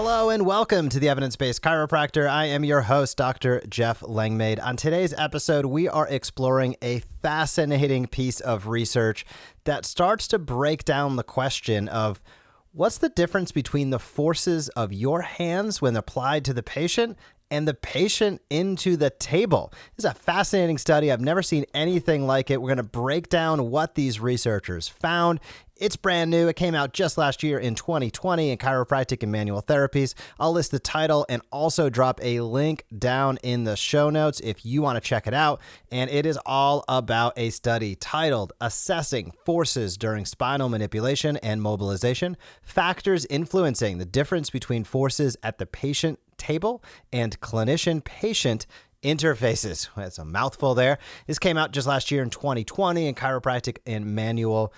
Hello and welcome to the Evidence-Based Chiropractor. I am your host, Dr. Jeff Langmaid. On today's episode, we are exploring a fascinating piece of research that starts to break down the question of what's the difference between the forces of your hands when applied to the patient and the patient into the table. This is a fascinating study. I've never seen anything like it. We're going to break down what these researchers found. It's brand new. It came out just last year in 2020 in Chiropractic and Manual Therapies. I'll list the title and also drop a link down in the show notes if you want to check it out. And it is all about a study titled Assessing Forces During Spinal Manipulation and Mobilization, Factors Influencing the Difference Between Forces at the Patient Table and Clinician-Patient Interfaces. That's a mouthful there. This came out just last year in 2020 in Chiropractic and Manual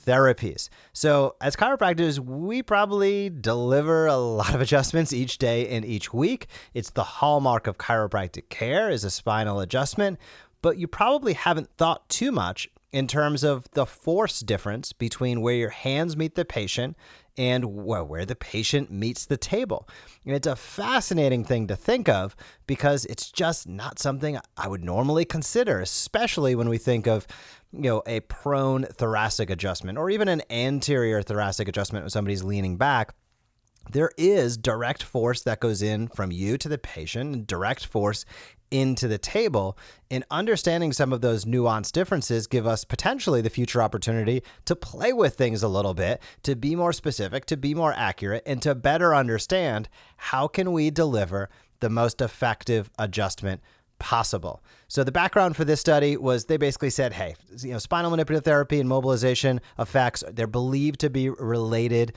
Therapies. So as chiropractors, we probably deliver a lot of adjustments each day and each week. It's the hallmark of chiropractic care is a spinal adjustment, but you probably haven't thought too much in terms of the force difference between where your hands meet the patient and where the patient meets the table. And it's a fascinating thing to think of because it's just not something I would normally consider, especially when we think of a prone thoracic adjustment or even an anterior thoracic adjustment when somebody's leaning back. There is direct force that goes in from you to the patient and direct force into the table, and understanding some of those nuanced differences give us potentially the future opportunity to play with things a little bit, to be more specific, to be more accurate, and to better understand how can we deliver the most effective adjustment possible. So the background for this study was they basically said, hey, spinal manipulative therapy and mobilization effects, they're believed to be related,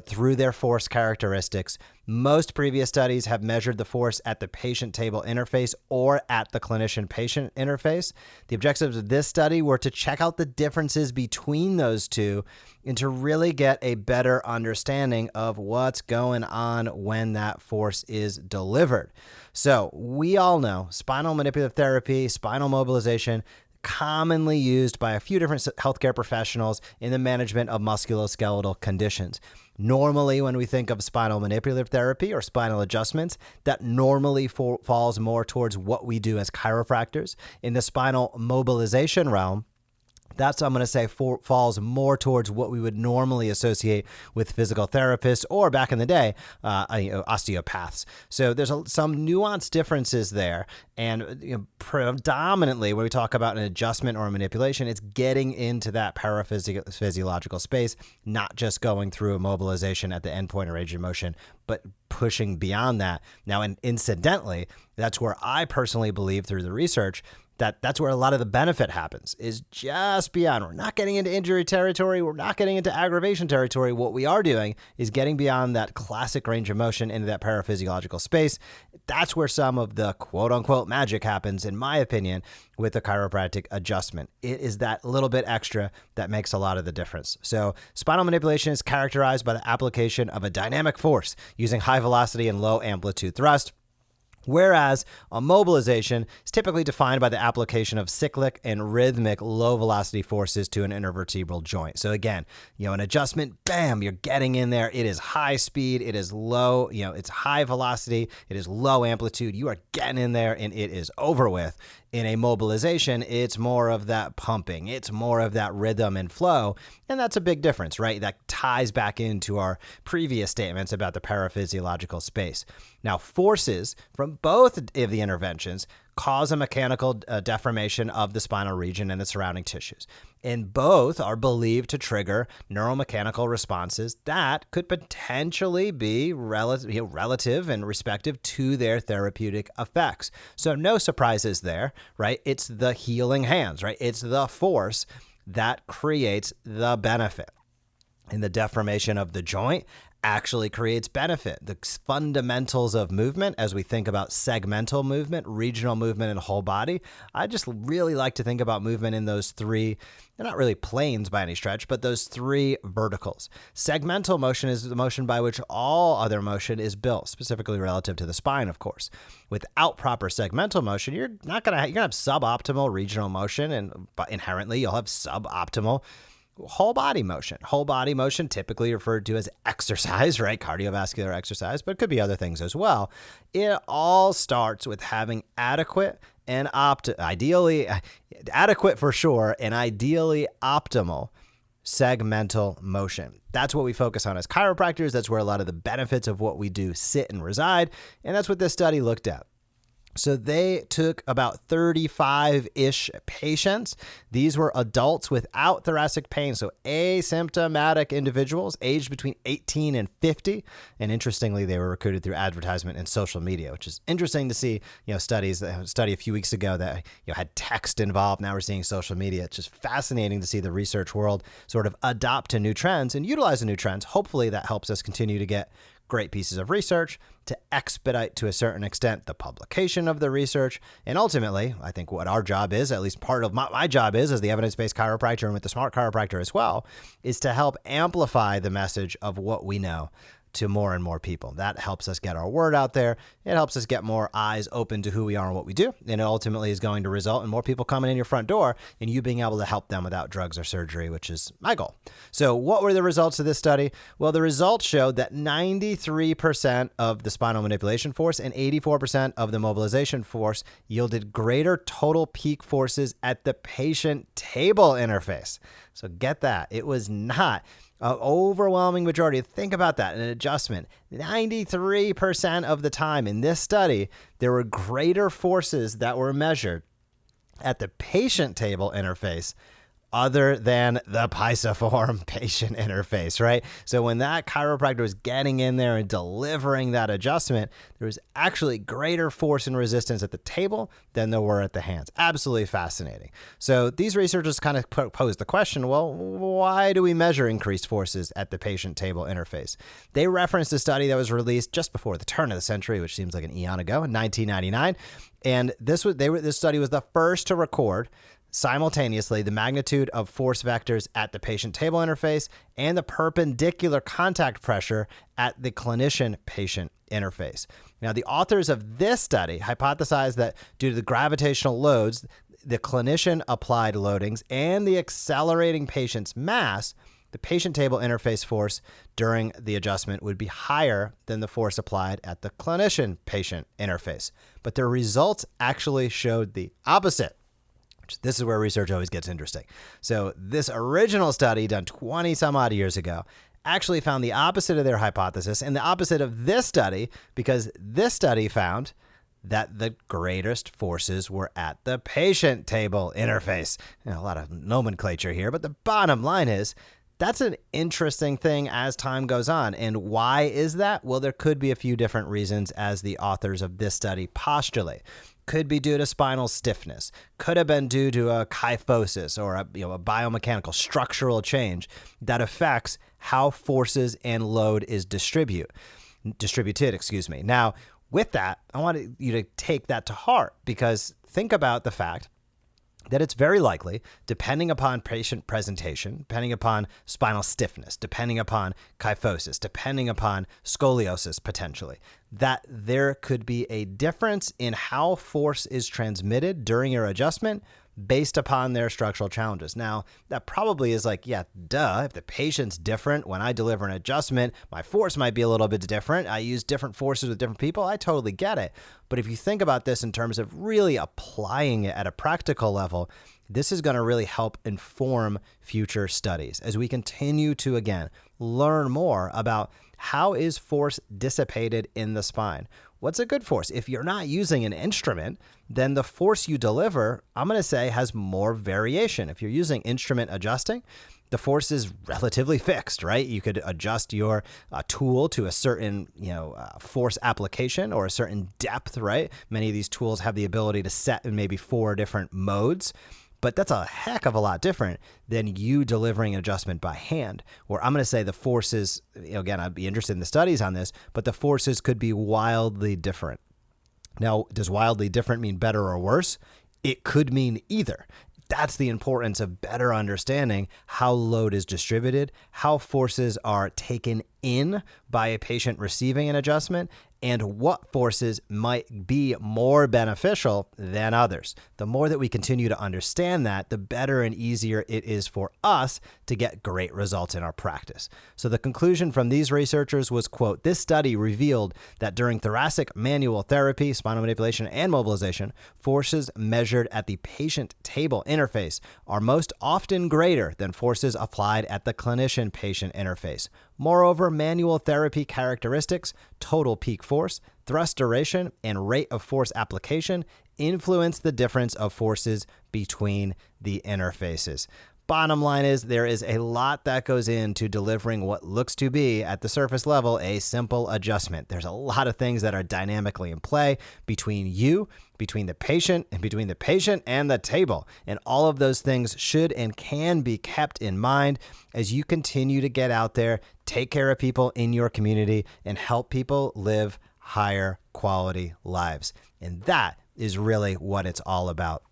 through their force characteristics. Most previous studies have measured the force at the patient-table interface or at the clinician-patient interface. The objectives of this study were to check out the differences between those two and to really get a better understanding of what's going on when that force is delivered. So we all know spinal manipulative therapy, spinal mobilization, commonly used by a few different healthcare professionals in the management of musculoskeletal conditions. Normally, when we think of spinal manipulative therapy or spinal adjustments, that normally falls more towards what we do as chiropractors. In the spinal mobilization realm, that's, I'm going to say, falls more towards what we would normally associate with physical therapists or back in the day, osteopaths. So there's some nuanced differences there. And predominantly when we talk about an adjustment or a manipulation, it's getting into that paraphysiological space, not just going through a mobilization at the endpoint or range of motion, but pushing beyond that. Now, and incidentally, that's where I personally believe through the research that's where a lot of the benefit happens, is just beyond. We're not getting into injury territory. We're not getting into aggravation territory. What we are doing is getting beyond that classic range of motion into that paraphysiological space. That's where some of the quote unquote magic happens, in my opinion, with the chiropractic adjustment. It is that little bit extra that makes a lot of the difference. So spinal manipulation is characterized by the application of a dynamic force using high velocity and low amplitude thrust, whereas a mobilization is typically defined by the application of cyclic and rhythmic low-velocity forces to an intervertebral joint. So again, an adjustment, bam, you're getting in there. It is high speed. It is low, it's high velocity. It is low amplitude. You are getting in there and it is over with. In a mobilization, it's more of that pumping. It's more of that rhythm and flow. And that's a big difference, right? That ties back into our previous statements about the paraphysiological space. Now, forces from both of the interventions cause a mechanical deformation of the spinal region and the surrounding tissues. And both are believed to trigger neuromechanical responses that could potentially be relative and respective to their therapeutic effects. So no surprises there, right? It's the healing hands, right? It's the force that creates the benefit. And the deformation of the joint actually creates benefit. The fundamentals of movement, as we think about segmental movement, regional movement, and whole body, I just really like to think about movement in those three, they're not really planes by any stretch, but those three verticals. Segmental motion is the motion by which all other motion is built, specifically relative to the spine, of course. Without proper segmental motion, you're going to have suboptimal regional motion, and inherently you'll have suboptimal Whole body motion typically referred to as exercise, right? Cardiovascular exercise, but it could be other things as well. It all starts with having adequate and ideally adequate for sure, and ideally optimal segmental motion. That's what we focus on as chiropractors. That's where a lot of the benefits of what we do sit and reside. And that's what this study looked at. So they took about 35-ish patients. These were adults without thoracic pain, so asymptomatic individuals aged between 18 and 50. And interestingly, they were recruited through advertisement and social media, which is interesting to see. Studies. A study a few weeks ago that had text involved. Now we're seeing social media. It's just fascinating to see the research world sort of adopt to new trends and utilize the new trends. Hopefully, that helps us continue to get great pieces of research to expedite to a certain extent the publication of the research. And ultimately, I think what our job is, at least part of my job is as the evidence-based chiropractor and with the smart chiropractor as well, is to help amplify the message of what we know to more and more people. That helps us get our word out there. It helps us get more eyes open to who we are and what we do. And it ultimately is going to result in more people coming in your front door and you being able to help them without drugs or surgery, which is my goal. So what were the results of this study? Well, the results showed that 93% of the spinal manipulation force and 84% of the mobilization force yielded greater total peak forces at the patient table interface. So get that. It was not an overwhelming majority. Think about that. An adjustment. 93% of the time in this study, there were greater forces that were measured at the patient table interface other than the pisiform patient interface, right? So when that chiropractor was getting in there and delivering that adjustment, there was actually greater force and resistance at the table than there were at the hands. Absolutely fascinating. So these researchers kind of posed the question, well, why do we measure increased forces at the patient table interface? They referenced a study that was released just before the turn of the century, which seems like an eon ago, in 1999. And this study was the first to record simultaneously the magnitude of force vectors at the patient table interface and the perpendicular contact pressure at the clinician-patient interface. Now, the authors of this study hypothesized that due to the gravitational loads, the clinician-applied loadings, and the accelerating patient's mass, the patient table interface force during the adjustment would be higher than the force applied at the clinician-patient interface. But their results actually showed the opposite. This is where research always gets interesting. So this original study done 20 some odd years ago actually found the opposite of their hypothesis and the opposite of this study, because this study found that the greatest forces were at the patient table interface. A lot of nomenclature here, but the bottom line is that's an interesting thing as time goes on. And why is that? Well, there could be a few different reasons as the authors of this study postulate. Could be due to spinal stiffness, could have been due to a kyphosis or a biomechanical structural change that affects how forces and load is distributed. Now, with that, I want you to take that to heart, because think about the fact that it's very likely, depending upon patient presentation, depending upon spinal stiffness, depending upon kyphosis, depending upon scoliosis potentially, that there could be a difference in how force is transmitted during your adjustment based upon their structural challenges. Now, that probably is like, yeah, duh. If the patient's different, when I deliver an adjustment, my force might be a little bit different. I use different forces with different people. I totally get it. But if you think about this in terms of really applying it at a practical level, this is going to really help inform future studies as we continue to, again, learn more about how is force dissipated in the spine. What's a good force? If you're not using an instrument, then the force you deliver, I'm going to say, has more variation. If you're using instrument adjusting, the force is relatively fixed, right? You could adjust your tool to a certain, force application or a certain depth, right? Many of these tools have the ability to set in maybe 4 different modes. But that's a heck of a lot different than you delivering an adjustment by hand, where I'm going to say the forces, again, I'd be interested in the studies on this, but the forces could be wildly different. Now, does wildly different mean better or worse? It could mean either. That's the importance of better understanding how load is distributed, how forces are taken in by a patient receiving an adjustment, and what forces might be more beneficial than others. The more that we continue to understand that, the better and easier it is for us to get great results in our practice. So the conclusion from these researchers was, quote, "This study revealed that during thoracic manual therapy, spinal manipulation, and mobilization, forces measured at the patient-table interface are most often greater than forces applied at the clinician-patient interface. Moreover, manual therapy characteristics, total peak force, thrust duration, and rate of force application influence the difference of forces between the interfaces." Bottom line is there is a lot that goes into delivering what looks to be, at the surface level, a simple adjustment. There's a lot of things that are dynamically in play between you, between the patient, and between the patient and the table. And all of those things should and can be kept in mind as you continue to get out there, take care of people in your community, and help people live higher quality lives. And that is really what it's all about.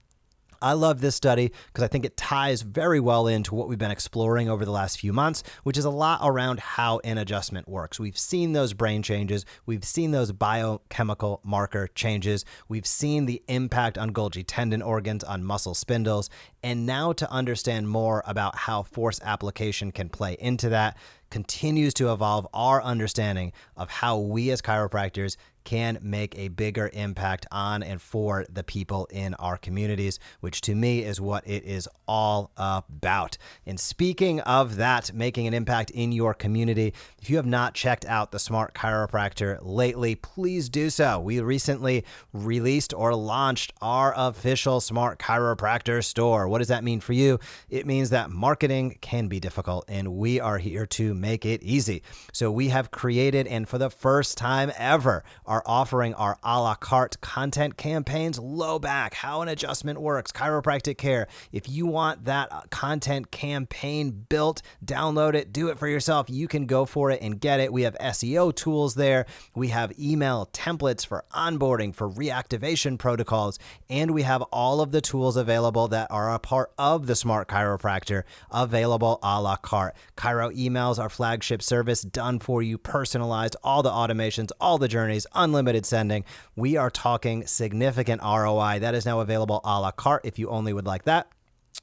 I love this study because I think it ties very well into what we've been exploring over the last few months, which is a lot around how an adjustment works. We've seen those brain changes. We've seen those biochemical marker changes. We've seen the impact on Golgi tendon organs, on muscle spindles. And now to understand more about how force application can play into that continues to evolve our understanding of how we as chiropractors can make a bigger impact on and for the people in our communities, which to me is what it is all about. And speaking of that, making an impact in your community, if you have not checked out the Smart Chiropractor lately, please do so. We recently released or launched our official Smart Chiropractor store. What does that mean for you? It means that marketing can be difficult, and we are here to make it easy. So we have created, and for the first time ever, are offering our a la carte content campaigns. Low back, how an adjustment works, chiropractic care. If you want that content campaign built, download it, do it for yourself. You can go for it and get it. We have SEO tools there. We have email templates for onboarding, for reactivation protocols, and we have all of the tools available that are a part of the Smart Chiropractor available a la carte. Chiro Emails, our flagship service, done for you, personalized, all the automations, all the journeys, unlimited sending. We are talking significant ROI. That is now available a la carte if you only would like that.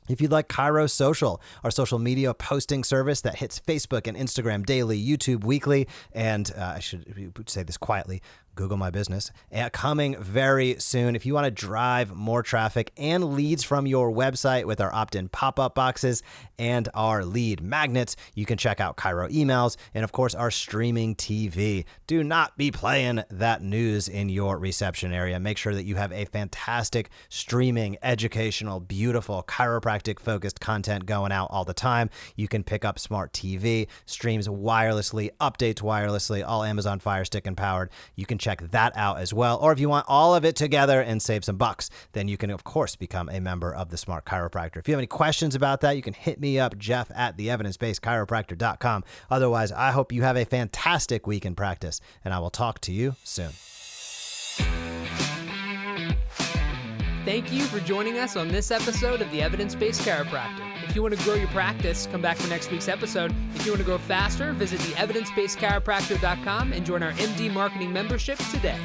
If you'd like Chiro Social, our social media posting service that hits Facebook and Instagram daily, YouTube weekly, and I should say this quietly, Google My Business, coming very soon. If you want to drive more traffic and leads from your website with our opt-in pop-up boxes and our lead magnets, you can check out Chiro Emails and, of course, our streaming TV. Do not be playing that news in your reception area. Make sure that you have a fantastic streaming, educational, beautiful, chiropractic-focused content going out all the time. You can pick up Smart TV, streams wirelessly, updates wirelessly, all Amazon Fire Stick empowered. You can check that out as well. Or if you want all of it together and save some bucks, then you can, of course, become a member of the Smart Chiropractor. If you have any questions about that, you can hit me up, Jeff at theevidencebasedchiropractor.com. Otherwise, I hope you have a fantastic week in practice, and I will talk to you soon. Thank you for joining us on this episode of The Evidence-Based Chiropractor. If you want to grow your practice, come back for next week's episode. If you want to grow faster, visit theevidencebasedchiropractor.com and join our MD Marketing membership today.